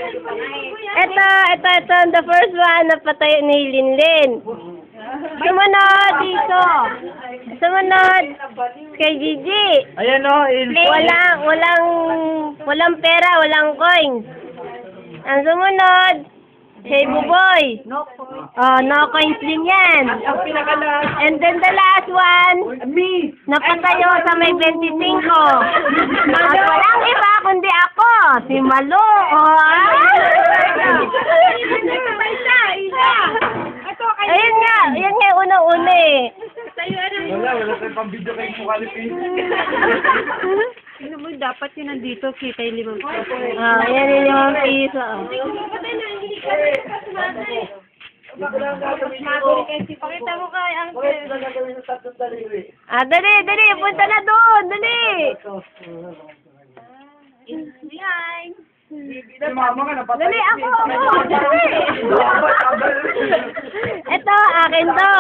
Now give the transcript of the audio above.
Ito, the first one, napatay ni Linlin. Sumunod dito. Sumunod kay Gigi. Ayan o, Walang pera, walang coins. Ang sumunod, kay Buboy. Oh, no coins din yan. And then the last one, napatayo sa may 25. At walang iba kundi ako, si Malo. Ayun nga yung una-una eh. Wala tayong pang-video kayo mukha ni Pin. Ano mo, dapat yun nandito, kita yung 5 piso. Yan yung 5 piso. Pakita mo kay Dali, punta na doon, dali. Behind. Dali, ako. Ito, akin to.